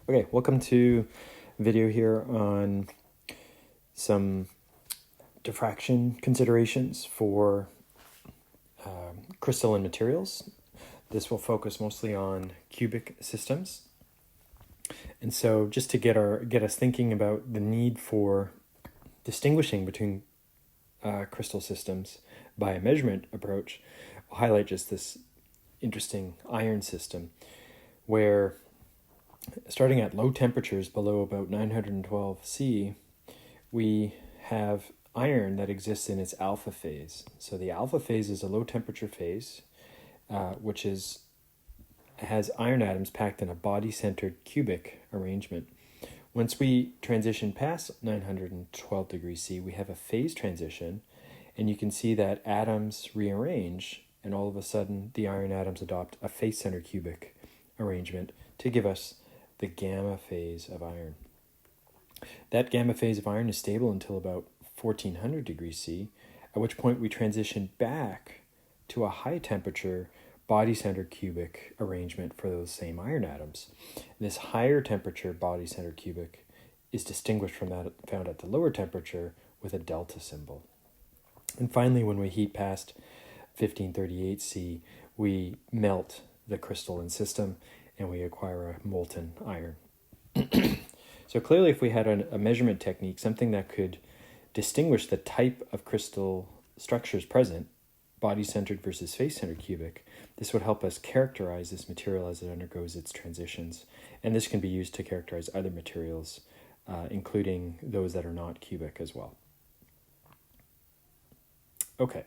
Okay, welcome to a video here on some diffraction considerations for crystalline materials. This will focus mostly on cubic systems. And so just to get us thinking about the need for distinguishing between crystal systems by a measurement approach, I'll highlight just this interesting iron system where starting at low temperatures below about 912 C, we have iron that exists in its alpha phase. So the alpha phase is a low temperature phase, which has iron atoms packed in a body-centered cubic arrangement. Once we transition past 912 degrees C, we have a phase transition, and you can see that atoms rearrange, and all of a sudden the iron atoms adopt a face-centered cubic arrangement to give us the gamma phase of iron. That gamma phase of iron is stable until about 1400 degrees C, at which point we transition back to a high temperature body-centered cubic arrangement for those same iron atoms. And this higher temperature body-centered cubic is distinguished from that found at the lower temperature with a delta symbol. And finally, when we heat past 1538 C, we melt the crystalline system and we acquire a molten iron. So clearly, if we had a measurement technique, something that could distinguish the type of crystal structures present, body-centered versus face-centered cubic, this would help us characterize this material as it undergoes its transitions. And this can be used to characterize other materials, including those that are not cubic as well. Okay,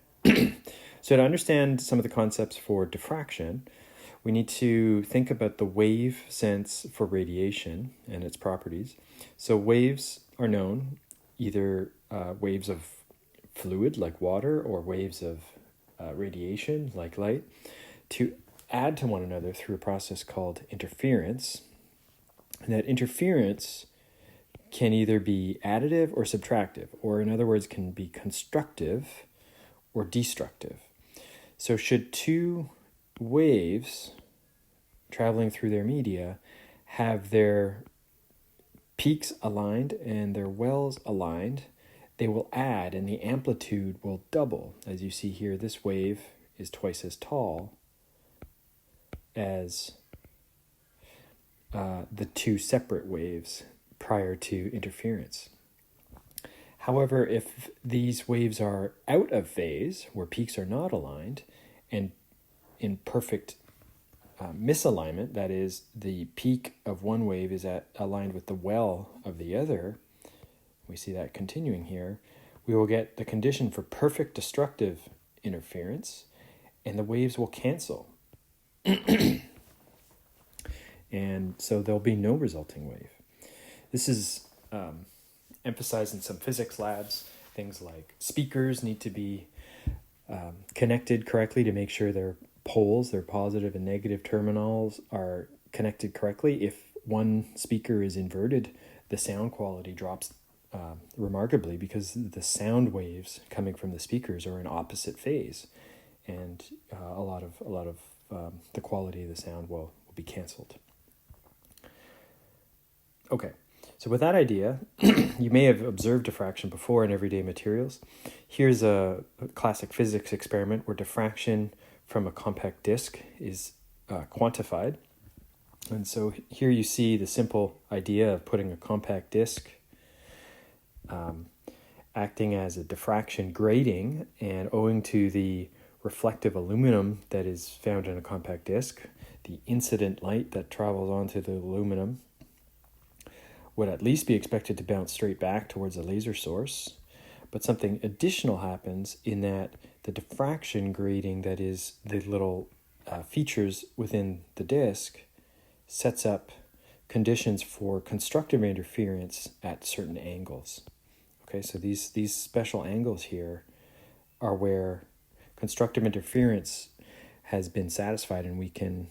so to understand some of the concepts for diffraction, we need to think about the wave sense for radiation and its properties. So waves are known, either waves of fluid like water or waves of radiation like light, to add to one another through a process called interference. And that interference can either be additive or subtractive, or in other words, can be constructive or destructive. So should two waves traveling through their media have their peaks aligned and their wells aligned, they will add and the amplitude will double. As you see here, this wave is twice as tall as the two separate waves prior to interference. However, if these waves are out of phase, where peaks are not aligned, and in perfect misalignment, that is, the peak of one wave is aligned with the well of the other, we see that continuing here, we will get the condition for perfect destructive interference, and the waves will cancel. And so there'll be no resulting wave. This is emphasized in some physics labs. Things like speakers need to be connected correctly to make sure their poles, their positive and negative terminals, are connected correctly. If one speaker is inverted, the sound quality drops remarkably because the sound waves coming from the speakers are in opposite phase, and a lot of the quality of the sound will be canceled. Okay, so with that idea, you may have observed diffraction before in everyday materials. Here's a classic physics experiment where diffraction from a compact disk is quantified. And so here you see the simple idea of putting a compact disk acting as a diffraction grating, and owing to the reflective aluminum that is found in a compact disk, the incident light that travels onto the aluminum would at least be expected to bounce straight back towards a laser source. But something additional happens in that the diffraction grating, that is the little features within the disk, sets up conditions for constructive interference at certain angles. Okay, so these special angles here are where constructive interference has been satisfied, and we can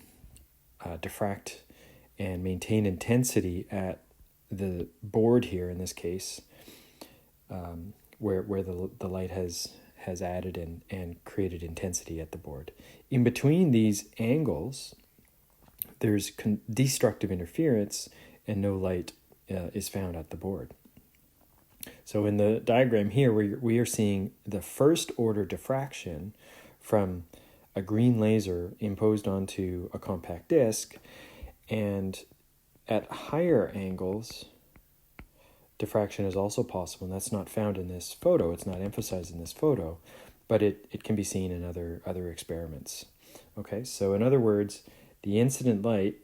diffract and maintain intensity at the board here in this case, where the light has added and created intensity at the board. In between these angles, there's destructive interference and no light is found at the board. So in the diagram here, we are seeing the first order diffraction from a green laser imposed onto a compact disc, and at higher angles, diffraction is also possible, and that's not found in this photo. It's not emphasized in this photo, but it can be seen in other experiments. Okay, so in other words, the incident light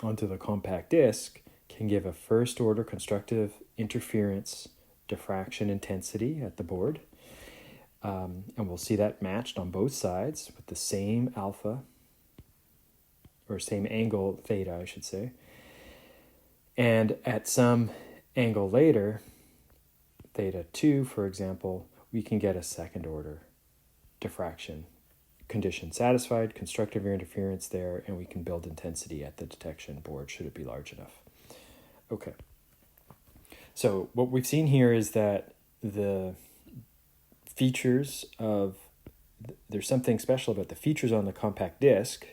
onto the compact disc can give a first order constructive interference diffraction intensity at the board. And we'll see that matched on both sides with the same alpha, or same angle theta, I should say. And at some angle later, theta 2, for example, we can get a second order diffraction condition satisfied, constructive interference there, and we can build intensity at the detection board should it be large enough. Okay. So what we've seen here is that the features of, there's something special about the features on the compact disc,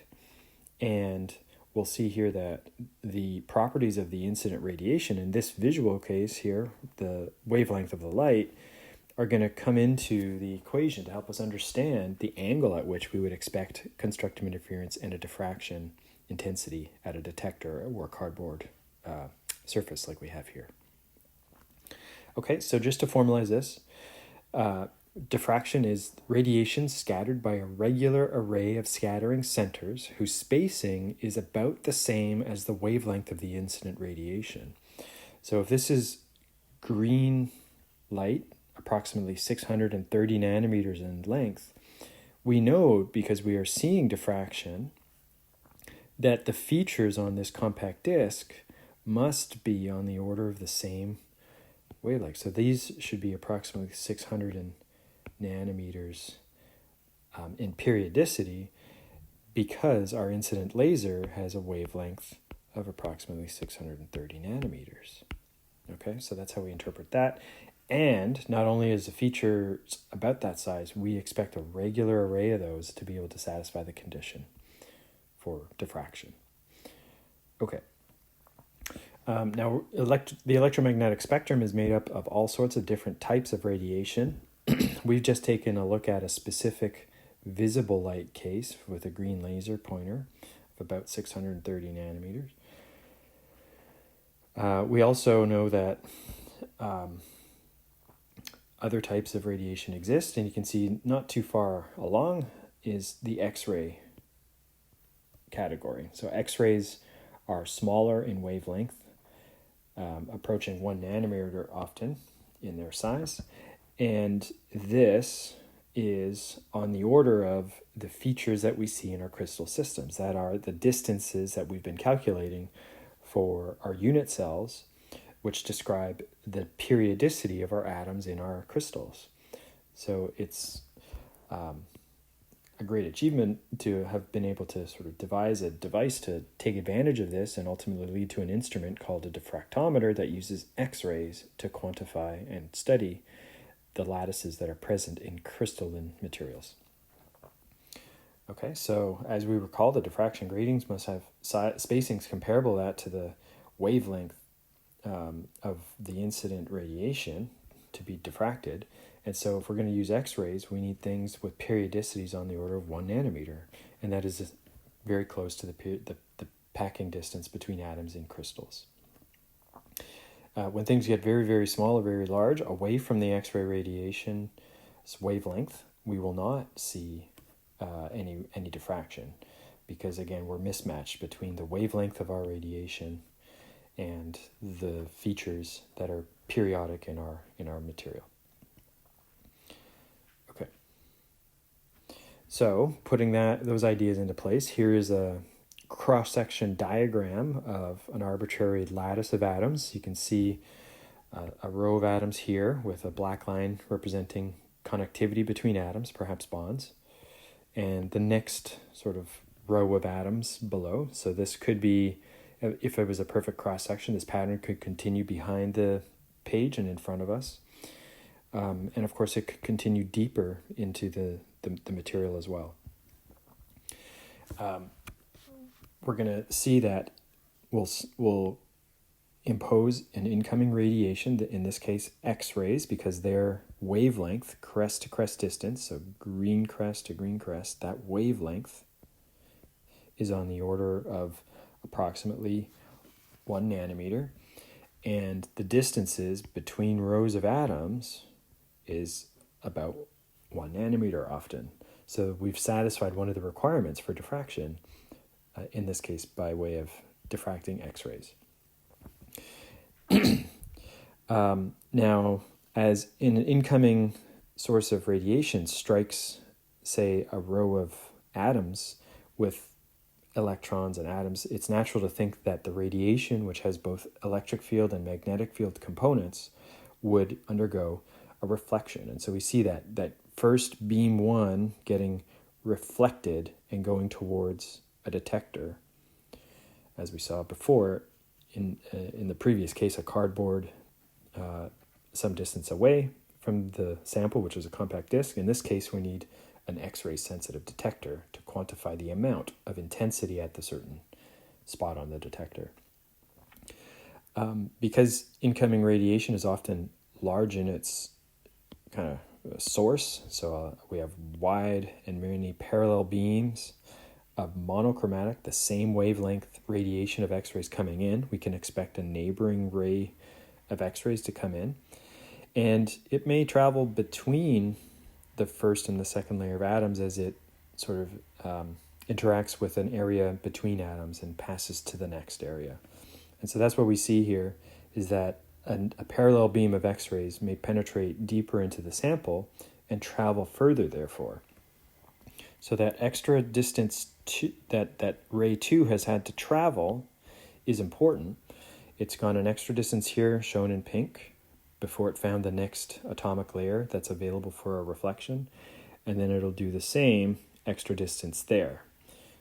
and we'll see here that the properties of the incident radiation, in this visual case here, the wavelength of the light, are going to come into the equation to help us understand the angle at which we would expect constructive interference and a diffraction intensity at a detector or cardboard surface like we have here. Okay, so just to formalize this, diffraction is radiation scattered by a regular array of scattering centers whose spacing is about the same as the wavelength of the incident radiation. So if this is green light, approximately 630 nanometers in length, we know, because we are seeing diffraction, that the features on this compact disc must be on the order of the same wavelength. So these should be approximately 600 nanometers in periodicity, because our incident laser has a wavelength of approximately 630 nanometers. Okay, so that's how we interpret that. And not only is the feature about that size, we expect a regular array of those to be able to satisfy the condition for diffraction. Okay. Now, the electromagnetic spectrum is made up of all sorts of different types of radiation. We've just taken a look at a specific visible light case with a green laser pointer of about 630 nanometers. We also know that other types of radiation exist, and you can see not too far along is the X-ray category. So X-rays are smaller in wavelength, approaching 1 nanometer often in their size, and this is on the order of the features that we see in our crystal systems, that are the distances that we've been calculating for our unit cells, which describe the periodicity of our atoms in our crystals. So it's a great achievement to have been able to sort of devise a device to take advantage of this and ultimately lead to an instrument called a diffractometer that uses X-rays to quantify and study the lattices that are present in crystalline materials. Okay, so as we recall, the diffraction gratings must have spacings comparable to the wavelength of the incident radiation to be diffracted. And so if we're going to use X-rays, we need things with periodicities on the order of 1 nanometer. And that is very close to the packing distance between atoms in crystals. When things get very, very small or very large, away from the X-ray radiation's wavelength, we will not see any diffraction, because again, we're mismatched between the wavelength of our radiation and the features that are periodic in our material. Okay. So putting those ideas into place, here is a cross-section diagram of an arbitrary lattice of atoms. You can see a row of atoms here with a black line representing connectivity between atoms, perhaps bonds, and the next sort of row of atoms below. So this could be, if it was a perfect cross-section, this pattern could continue behind the page and in front of us. And of course, it could continue deeper into the material as well. We're going to see that we'll impose an incoming radiation, in this case X-rays, because their wavelength, crest to crest distance, so green crest to green crest, that wavelength is on the order of approximately 1 nanometer, and the distances between rows of atoms is about 1 nanometer often. So we've satisfied one of the requirements for diffraction, in this case by way of diffracting X-rays. Now, as an incoming source of radiation strikes, say, a row of atoms with electrons and atoms, it's natural to think that the radiation, which has both electric field and magnetic field components, would undergo a reflection. And so we see that first beam 1 getting reflected and going towards a detector, as we saw before in the previous case, a cardboard some distance away from the sample, which is a compact disc. In this case, we need an X-ray sensitive detector to quantify the amount of intensity at the certain spot on the detector. Because incoming radiation is often large in its kind of source, so we have wide and many parallel beams of monochromatic, the same wavelength radiation of X-rays coming in, we can expect a neighboring ray of X-rays to come in. And it may travel between the first and the second layer of atoms as it sort of interacts with an area between atoms and passes to the next area. And so that's what we see here, is that a parallel beam of X-rays may penetrate deeper into the sample and travel further, therefore. So that extra distance that ray 2 has had to travel is important. It's gone an extra distance here, shown in pink, before it found the next atomic layer that's available for a reflection, and then it'll do the same extra distance there.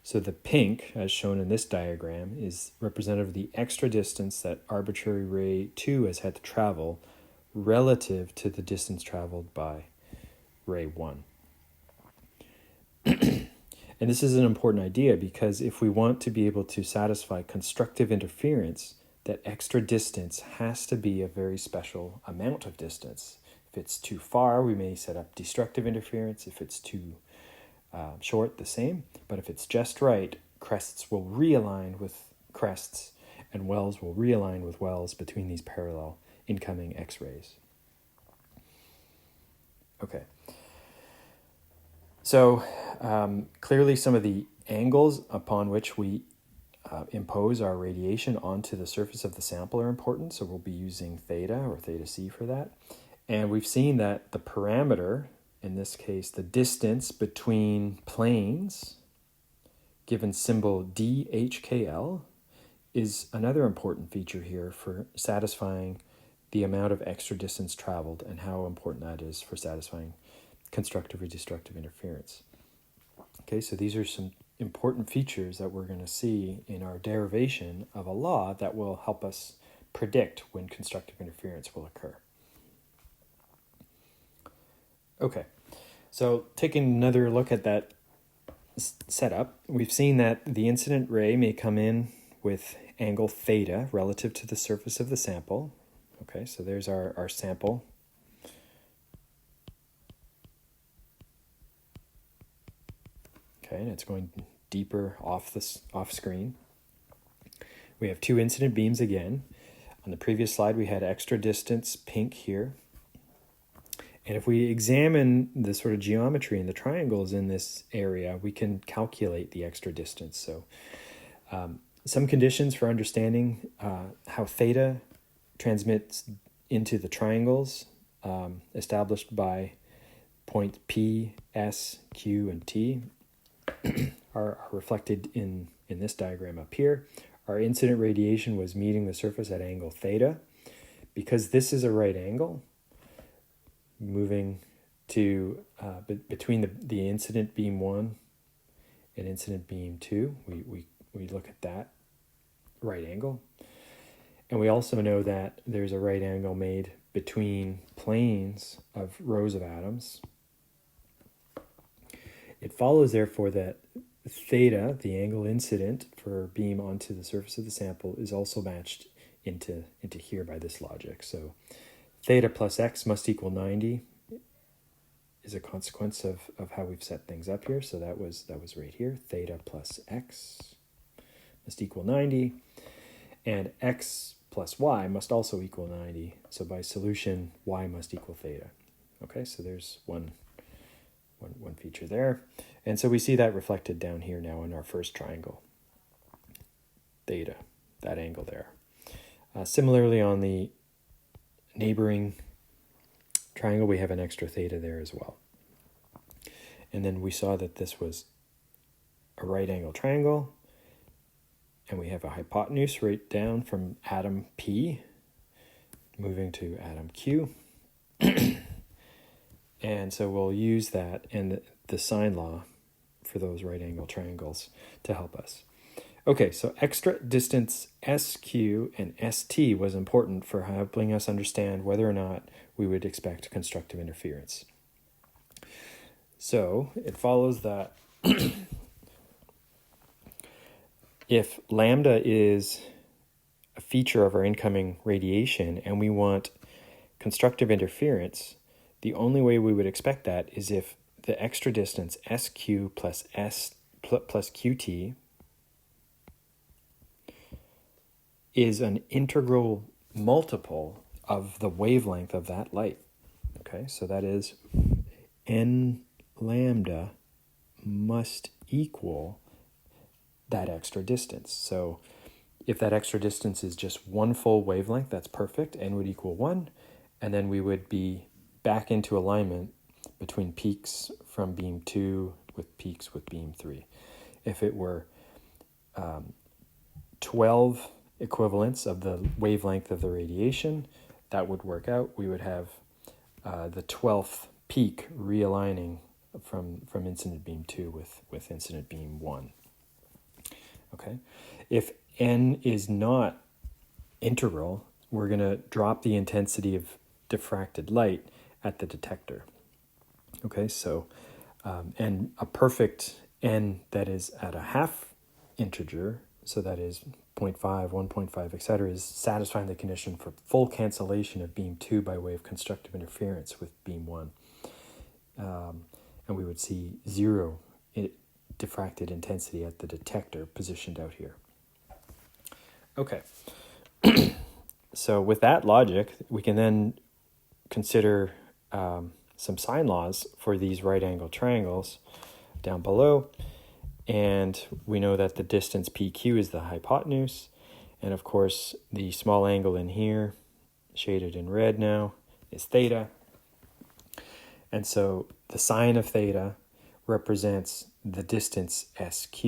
So the pink, as shown in this diagram, is representative of the extra distance that arbitrary ray 2 has had to travel relative to the distance traveled by ray 1. And this is an important idea, because if we want to be able to satisfy constructive interference, that extra distance has to be a very special amount of distance. If it's too far, we may set up destructive interference. If it's too short, the same. But if it's just right, crests will realign with crests, and wells will realign with wells between these parallel incoming X-rays. Okay. So clearly some of the angles upon which we impose our radiation onto the surface of the sample are important. So we'll be using theta or theta C for that. And we've seen that the parameter, in this case, the distance between planes, given symbol DHKL, is another important feature here for satisfying the amount of extra distance traveled and how important that is for satisfying constructive or destructive interference. Okay, so these are some important features that we're going to see in our derivation of a law that will help us predict when constructive interference will occur. Okay, so taking another look at that setup, we've seen that the incident ray may come in with angle theta relative to the surface of the sample. Okay, so there's our sample. Okay, and it's going deeper off screen. We have two incident beams again. On the previous slide, we had extra distance pink here. And if we examine the sort of geometry and the triangles in this area, we can calculate the extra distance. So some conditions for understanding how theta transmits into the triangles established by point P, S, Q, and T are reflected in this diagram up here. Our incident radiation was meeting the surface at angle theta. Because this is a right angle, moving to between the incident beam 1 and incident beam 2, we look at that right angle. And we also know that there's a right angle made between planes of rows of atoms. It follows, therefore, that theta, the angle incident for beam onto the surface of the sample, is also matched into here by this logic. So theta plus x must equal 90 is a consequence of how we've set things up here. So that was right here. Theta plus x must equal 90, and x plus y must also equal 90. So by solution, y must equal theta. Okay, so there's one feature there. And so we see that reflected down here now in our first triangle. Theta, that angle there. Similarly, on the neighboring triangle, we have an extra theta there as well. And then we saw that this was a right angle triangle, and we have a hypotenuse right down from atom P, moving to atom Q. And so we'll use that and the sine law for those right angle triangles to help us. Okay, so extra distance SQ and ST was important for helping us understand whether or not we would expect constructive interference. So it follows that if lambda is a feature of our incoming radiation and we want constructive interference, the only way we would expect that is if the extra distance SQ plus QT is an integral multiple of the wavelength of that light. Okay, so that is n lambda must equal that extra distance. So if that extra distance is just one full wavelength, that's perfect. N would equal 1, and then we would be back into alignment between peaks from beam 2 with peaks with beam 3. If it were 12 equivalents of the wavelength of the radiation, that would work out. We would have the 12th peak realigning from incident beam 2 with incident beam 1. Okay, if n is not integral, we're going to drop the intensity of diffracted light at the detector. Okay, so and a perfect n that is at a half integer, so that is 0.5, 1.5, etc., is satisfying the condition for full cancellation of beam 2 by way of constructive interference with beam 1. And we would see 0 diffracted intensity at the detector positioned out here. Okay, so with that logic, we can then consider some sine laws for these right angle triangles down below. And we know that the distance PQ is the hypotenuse. And of course, the small angle in here, shaded in red now, is theta. And so the sine of theta represents the distance SQ.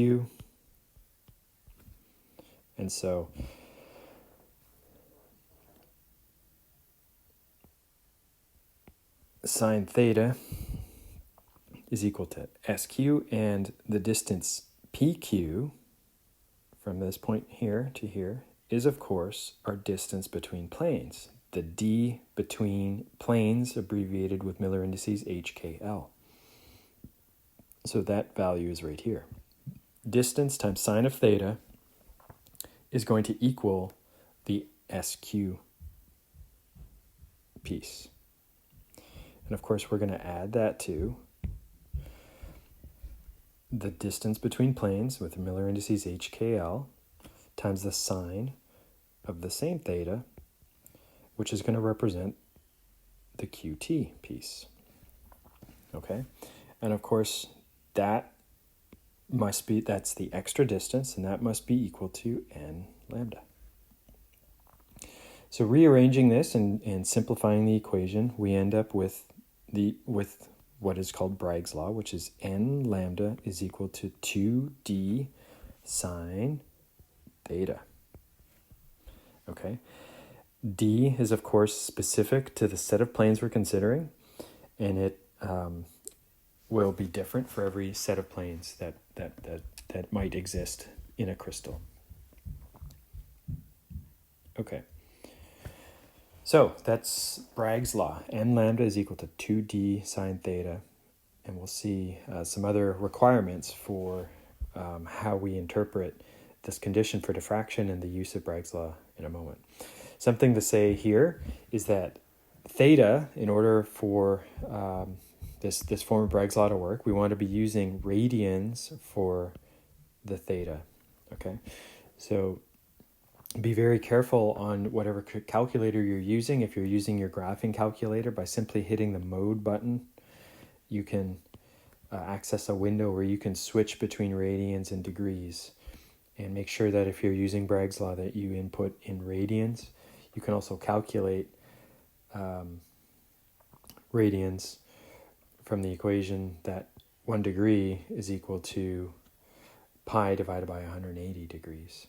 And so sine theta is equal to SQ, and the distance PQ from this point here to here is, of course, our distance between planes. The D between planes abbreviated with Miller indices HKL. So that value is right here. Distance times sine of theta is going to equal the SQ piece. And of course, we're going to add that to the distance between planes with the Miller indices HKL times the sine of the same theta, which is going to represent the QT piece. Okay? And of course, that's the extra distance, and that must be equal to n lambda. So rearranging this and simplifying the equation, we end up with what is called Bragg's law, which is n lambda is equal to 2d sine theta. Okay? D is, of course, specific to the set of planes we're considering, and it will be different for every set of planes that might exist in a crystal. Okay. So that's Bragg's law. N lambda is equal to 2d sine theta, and we'll see some other requirements for how we interpret this condition for diffraction and the use of Bragg's law in a moment. Something to say here is that theta, in order for this form of Bragg's law to work, we want to be using radians for the theta. Okay, so be very careful on whatever calculator you're using. If you're using your graphing calculator, by simply hitting the mode button, you can access a window where you can switch between radians and degrees. And make sure that if you're using Bragg's law that you input in radians. You can also calculate radians from the equation that 1 degree is equal to pi divided by 180 degrees.